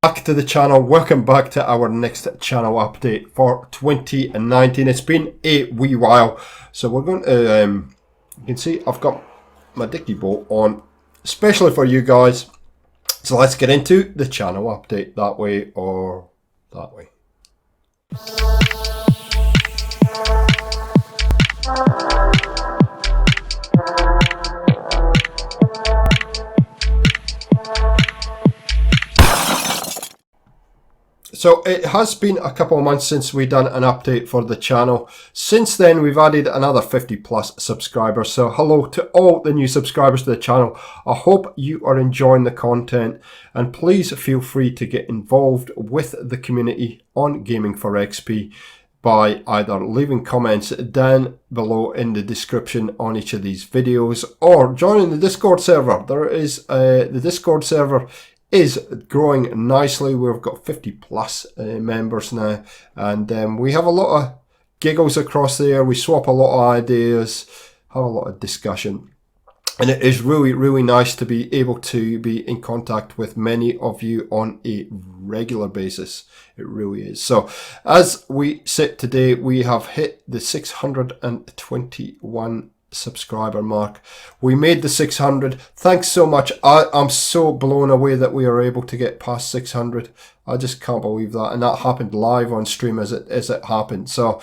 back to the channel. Welcome back to our next channel update for 2019. It's been a wee while, so we're going to you can see I've got my Dicky boat on especially for you guys, so let's get into the channel update that way or that way. So it has been a couple of months since we done an update for the channel. Since then, we've added another 50 plus subscribers. So hello to all the new subscribers to the channel. I hope you are enjoying the content, and please feel free to get involved with the community on Gaming for XP by either leaving comments down below in the description on each of these videos or joining the Discord server. There is the Discord server is growing nicely. We've got 50 plus members now, and we have a lot of giggles across there. We swap a lot of ideas, have a lot of discussion, and it is really nice to be able to be in contact with many of you on a regular basis. It really is. So as we sit today, we have hit the 621 subscriber mark. We made the 600. Thanks so much. I'm so blown away that we are able to get past 600. I just can't believe that, and that happened live on stream as it happened. So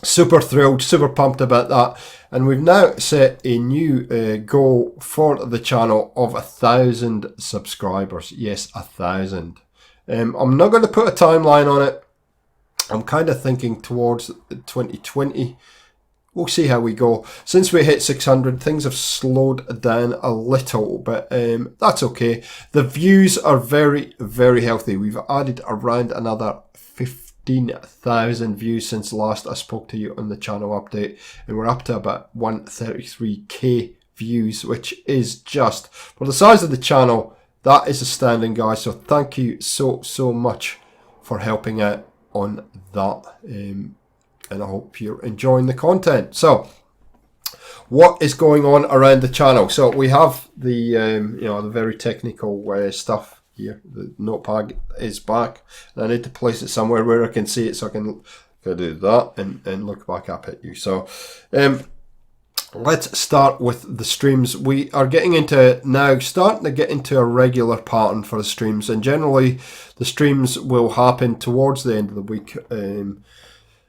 super thrilled, super pumped about that, and we've now set a new goal for the channel of 1,000 subscribers. Yes, 1,000. I'm not going to put a timeline on it. I'm kind of thinking towards 2020. We'll see how we go. Since we hit 600, things have slowed down a little, but that's okay. The views are very healthy. We've added around another 15,000 views since last I spoke to you on the channel update, and we're up to about 133k views, which is just, for the size of the channel, that is astounding, guys. So thank you so much for helping out on that. And I hope you're enjoying the content. So what is going on around the channel? So we have the the very technical stuff here. The notepad is back, and I need to place it somewhere where I can see it, so I can do that and look back up at you. So let's start with the streams. We are getting into now, starting to get into a regular pattern for the streams, and generally the streams will happen towards the end of the week.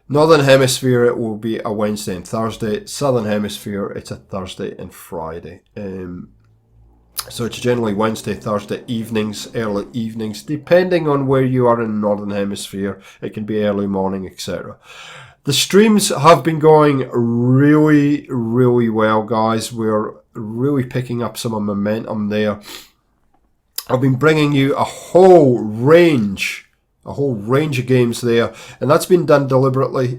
Northern Hemisphere, it will be a Wednesday and Thursday. Southern Hemisphere, it's a Thursday and Friday. So it's generally Wednesday, Thursday evenings, early evenings, depending on where you are in Northern Hemisphere. It can be early morning, etc. The streams have been going really well, guys. We're really picking up some momentum there. I've been bringing you a whole range of games there, and that's been done deliberately.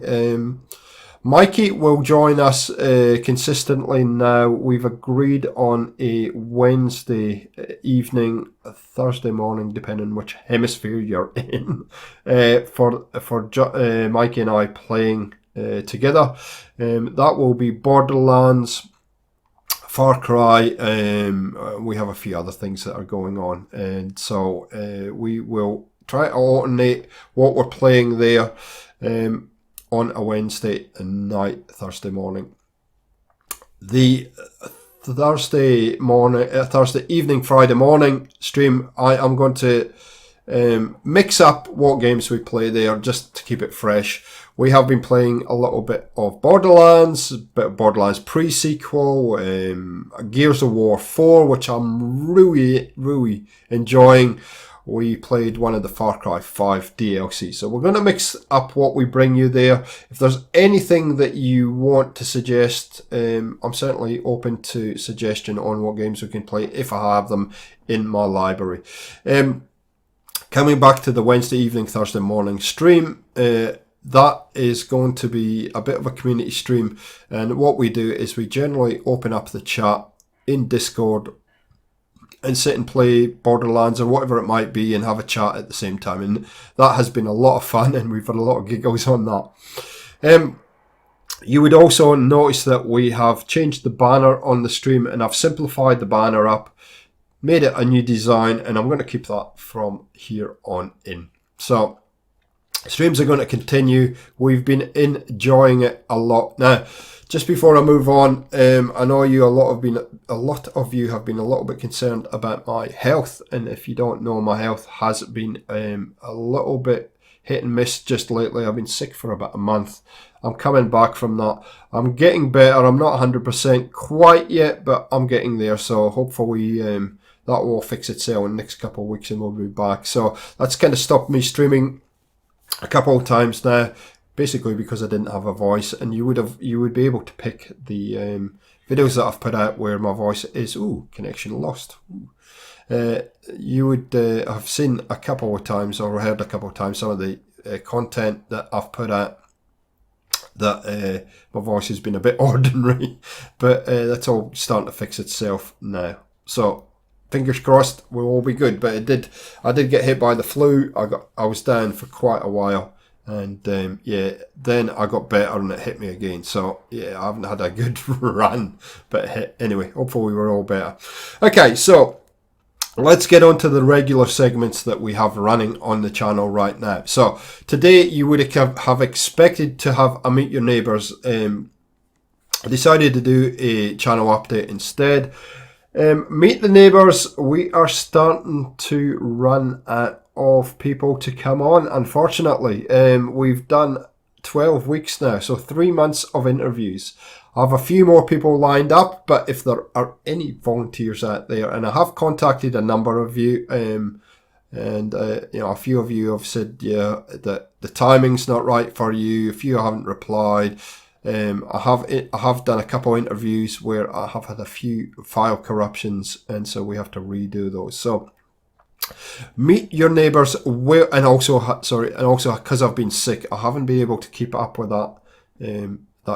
Mikey will join us consistently now. We've agreed on a Wednesday evening, a Thursday morning, depending on which hemisphere you're in, for Mikey and I playing together. That will be Borderlands, Far Cry. We have a few other things that are going on, and so we will try to alternate what we're playing there on a Wednesday night, Thursday morning. The Thursday evening, Friday morning stream, I am going to mix up what games we play there just to keep it fresh. We have been playing a little bit of Borderlands, a bit of Borderlands pre-sequel, Gears of War 4, which I'm really enjoying. We played one of the Far Cry 5 DLC. So we're going to mix up what we bring you there. If there's anything that you want to suggest, I'm certainly open to suggestion on what games we can play if I have them in my library. Coming back to the Wednesday evening, Thursday morning stream, that is going to be a bit of a community stream. And what we do is we generally open up the chat in Discord and sit and play Borderlands or whatever it might be and have a chat at the same time, and that has been a lot of fun, and we've had a lot of giggles on that. You would also notice that we have changed the banner on the stream, and I've simplified the banner up. made it a new design, and I'm going to keep that from here on in. So streams are going to continue. We've been enjoying it a lot. Now, just before I move on, I know a lot of you have been a little bit concerned about my health, and if you don't know, my health has been a little bit hit and miss just lately. I've been sick for about a month. I'm coming back from that. I'm getting better. I'm not 100% quite yet, but I'm getting there. So hopefully that will fix itself in the next couple of weeks and we'll be back. So that's kind of stopped me streaming a couple of times now, basically because I didn't have a voice. And you would be able to pick the videos that I've put out where my voice is. Ooh, connection lost. Ooh. You would have seen a couple of times or heard a couple of times some of the content that I've put out that my voice has been a bit ordinary, but that's all starting to fix itself now. So fingers crossed we'll all be good. But I did get hit by the flu. I was down for quite a while, and then I got better and it hit me again. So yeah, I haven't had a good run, but anyway, hopefully we're all better. Okay, so let's get on to the regular segments that we have running on the channel right now. So today you would have expected to have a Meet Your Neighbours. I decided to do a channel update instead. Meet the Neighbours, we are starting to run out of people to come on, unfortunately. We've done 12 weeks now, so 3 months of interviews. I have a few more people lined up, but if there are any volunteers out there, and I have contacted a number of you, a few of you have said, yeah, that the timing's not right for you. A few haven't replied. I have done a couple of interviews where I have had a few file corruptions, and so we have to redo those. So Meet Your Neighbours, and also because I've been sick, I haven't been able to keep up with that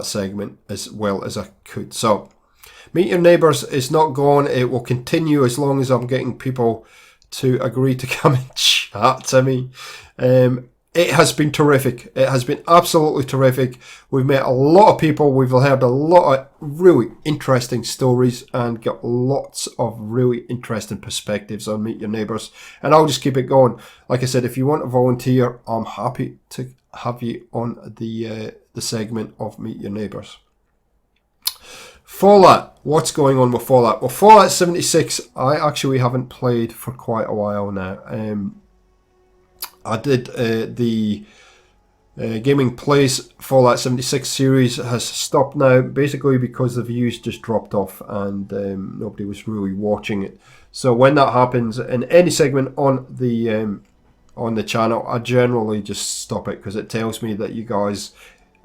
segment as well as I could. So Meet Your Neighbours is not gone. It will continue as long as I'm getting people to agree to come and chat to me. It has been terrific. It has been absolutely terrific. We've met a lot of people. We've heard a lot of really interesting stories and got lots of really interesting perspectives on Meet Your Neighbours. And I'll just keep it going. Like I said, if you want to volunteer, I'm happy to have you on the segment of Meet Your Neighbours. Fallout. What's going on with Fallout? Well, Fallout 76, I actually haven't played for quite a while now. I did the Gaming Plays Fallout 76 series has stopped now, basically because the views just dropped off and nobody was really watching it. So when that happens in any segment on the channel, I generally just stop it because it tells me that you guys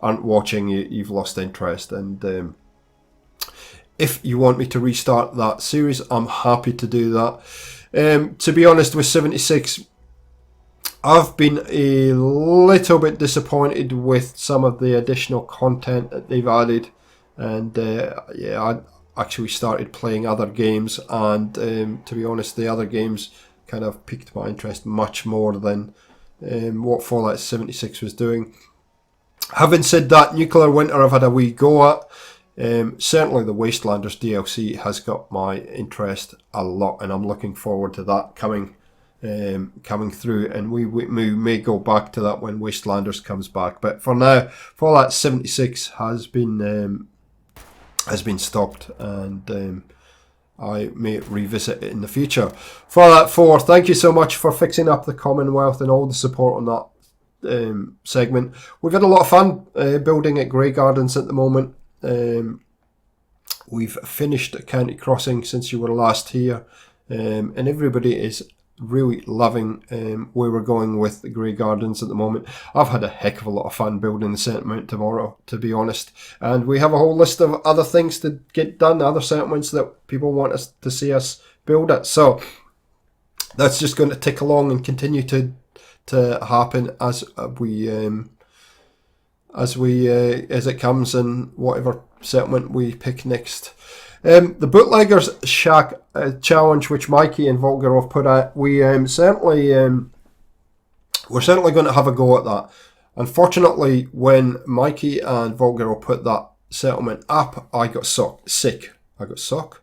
aren't watching, you've lost interest. And if you want me to restart that series, I'm happy to do that. To be honest, with 76, I've been a little bit disappointed with some of the additional content that they've added, and I actually started playing other games, and to be honest, the other games kind of piqued my interest much more than what Fallout 76 was doing. Having said that, Nuclear Winter I've had a wee go at. Certainly the Wastelanders DLC has got my interest a lot, and I'm looking forward to that coming through, and we may go back to that when Wastelanders comes back. But for now, Fallout 76 has been stopped, and I may revisit it in the future. Fallout 4, thank you so much for fixing up the Commonwealth and all the support on that segment. We've had a lot of fun building at Grey Gardens at the moment. We've finished County Crossing since you were last here, and everybody is really loving where we're going with the Grey Gardens at the moment. I've had a heck of a lot of fun building the settlement tomorrow, to be honest, and we have a whole list of other things to get done, other settlements that people want us to see us build it. So that's just going to tick along and continue to happen as it comes, and whatever settlement we pick next. The Bootleggers Shack challenge, which Mikey and Volgarov put out, we're certainly going to have a go at that. Unfortunately, when Mikey and Volgarov put that settlement up, I got sick. I got sick.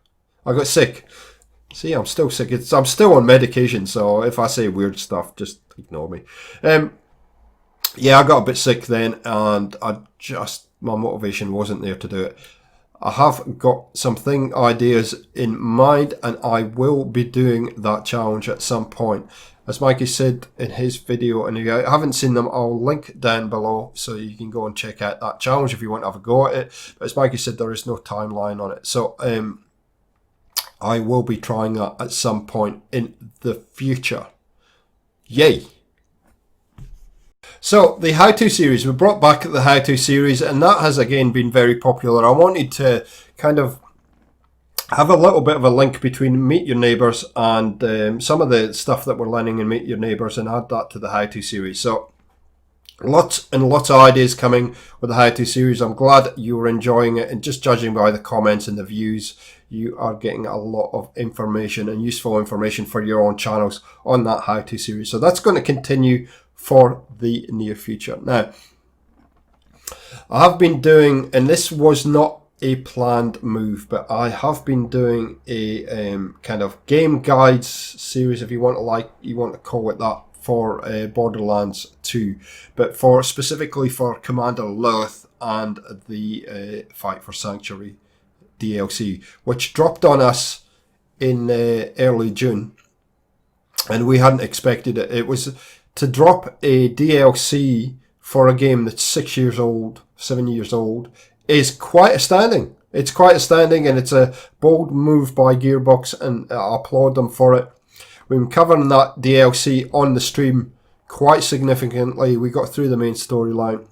See, I'm still sick. I'm still on medication, so if I say weird stuff, just ignore me. Yeah, I got a bit sick then, and my motivation wasn't there to do it. I have got something ideas in mind, and I will be doing that challenge at some point. As Mikey said in his video, and if you haven't seen them, I'll link down below so you can go and check out that challenge if you want to have a go at it. But as Mikey said, there is no timeline on it. So I will be trying that at some point in the future. Yay! So the how-to series, we brought back the how-to series, and that has again been very popular. I wanted to kind of have a little bit of a link between Meet Your Neighbours and some of the stuff that we're learning in Meet Your Neighbours, and add that to the how-to series. So lots and lots of ideas coming with the how-to series. I'm glad you were enjoying it, and just judging by the comments and the views, you are getting a lot of information and useful information for your own channels on that how-to series. So that's going to continue for the near future. Now, I have been doing, and this was not a planned move, but I have been doing a kind of game guides series, if you want to call it that, for Borderlands 2, but specifically for Commander Lilith and the Fight for Sanctuary DLC, which dropped on us in early June, and we hadn't expected it. It was to drop a DLC for a game that's 6 years old, 7 years old, is quite astounding. It's quite astounding, and it's a bold move by Gearbox, and I applaud them for it. We've been covering that DLC on the stream quite significantly. We got through the main storyline,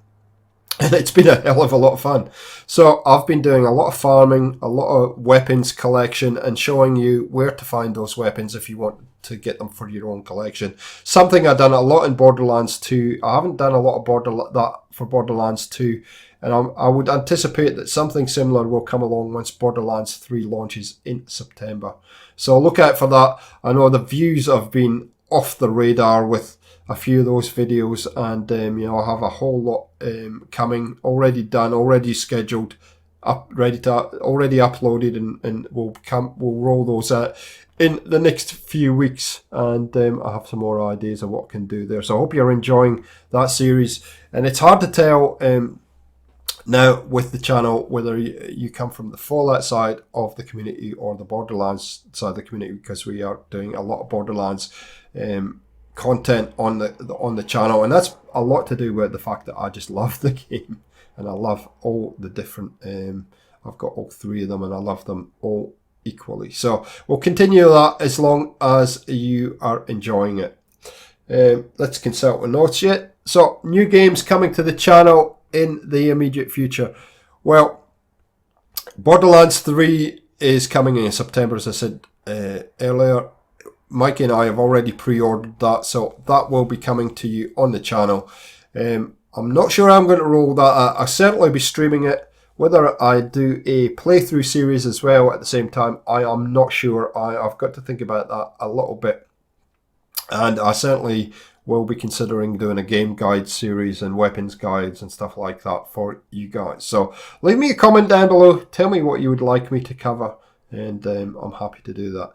and it's been a hell of a lot of fun. So I've been doing a lot of farming, a lot of weapons collection, and showing you where to find those weapons if you want to get them for your own collection. Something I've done a lot in Borderlands 2. I haven't done a lot of that for Borderlands 2, and I would anticipate that something similar will come along once Borderlands 3 launches in September. So look out for that. I know the views have been off the radar with a few of those videos, and I have a whole lot coming, already done, already scheduled, already uploaded, and we'll roll those out in the next few weeks, and I have some more ideas of what I can do there. So I hope you're enjoying that series. And it's hard to tell now with the channel whether you come from the Fallout side of the community or the Borderlands side of the community, because we are doing a lot of Borderlands content on the channel, and that's a lot to do with the fact that I just love the game, and I love all the different I've got all three of them, and I love them all equally. So we'll continue that as long as you are enjoying it. Let's consult with notes yet. So new games coming to the channel in the immediate future. Well, Borderlands 3 is coming in September, as I said earlier. Mikey and I have already pre-ordered that, so that will be coming to you on the channel. I'm not sure I'm going to roll that out. I'll certainly be streaming it. Whether I do a playthrough series as well at the same time, I am not sure. I've got to think about that a little bit. And I certainly will be considering doing a game guide series and weapons guides and stuff like that for you guys. So leave me a comment down below. Tell me what you would like me to cover, and I'm happy to do that.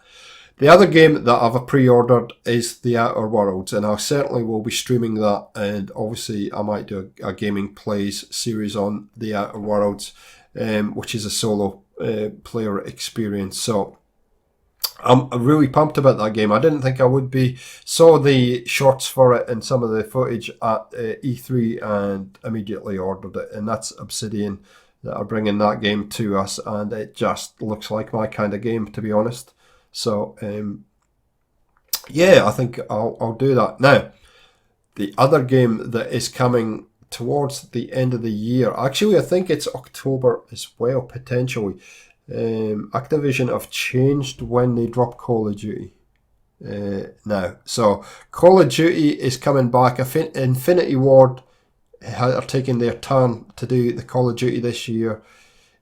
The other game that I've pre-ordered is The Outer Worlds, and I certainly will be streaming that, and obviously I might do a gaming plays series on The Outer Worlds, which is a solo player experience. So I'm really pumped about that game. I didn't think I would be. Saw the shorts for it and some of the footage at E3 and immediately ordered it, and that's Obsidian that are bringing that game to us, and it just looks like my kind of game, to be honest. So, yeah, I think I'll do that. Now, the other game that is coming towards the end of the year, actually, I think it's October as well, potentially. Activision have changed when they drop Call of Duty now. So, Call of Duty is coming back. Infinity Ward are taking their turn to do the Call of Duty this year.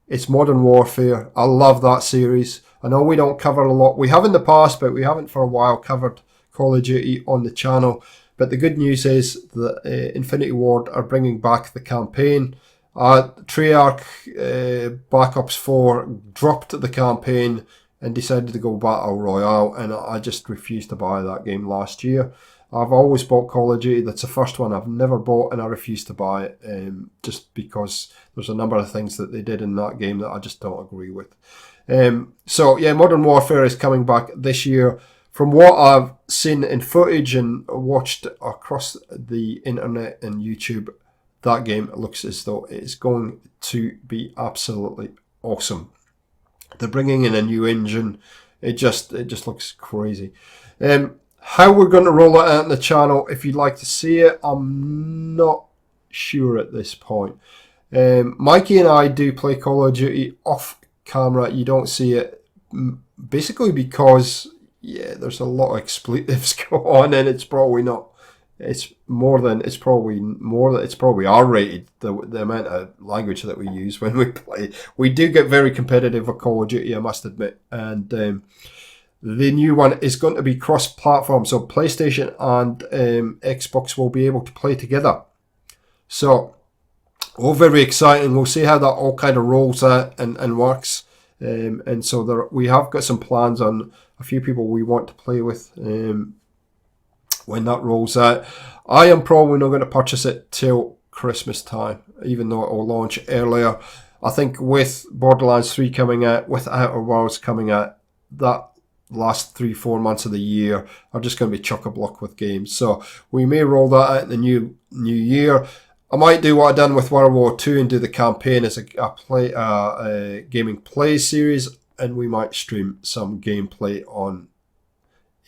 It's Modern Warfare. I love that series. I know we don't cover a lot. We have in the past, but we haven't for a while covered Call of Duty on the channel. But the good news is that Infinity Ward are bringing back the campaign. Treyarch Black Ops 4 dropped the campaign and decided to go Battle Royale, and I just refused to buy that game last year. I've always bought Call of Duty. That's the first one I've never bought, and I refuse to buy it just because there's a number of things that they did in that game that I just don't agree with. So yeah, Modern Warfare is coming back this year. From what I've seen in footage and watched across the internet and YouTube, that game looks as though it's going to be absolutely awesome. They're bringing in a new engine. It just looks crazy. How we're going to roll it out on the channel, if you'd like to see it, I'm not sure at this point. Mikey and I do play Call of Duty off camera. You don't see it basically because there's a lot of expletives go on, and it's probably R-rated, the amount of language that we use when we play. We do get very competitive with Call of Duty, I must admit, and the new one is going to be cross-platform, so PlayStation and Xbox will be able to play together. So, all very exciting. We'll see how that all kind of rolls out and works. And so we have got some plans on a few people we want to play with when that rolls out. I am probably not going to purchase it till Christmas time, even though it will launch earlier. I think with Borderlands 3 coming out, with Outer Worlds coming out, that last 3-4 months of the year are just going to be chock-a-block with games. So we may roll that out in the new year. I might do what I've done with World War II and do the campaign as a gaming play series, and we might stream some gameplay on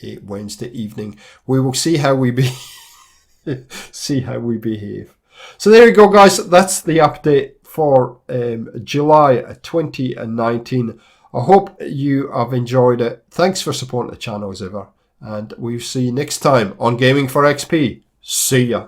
a Wednesday evening. We will see how we behave. So there you go, guys. That's the update for July 2019. I hope you have enjoyed it. Thanks for supporting the channel as ever, and we'll see you next time on Gaming for XP. See ya.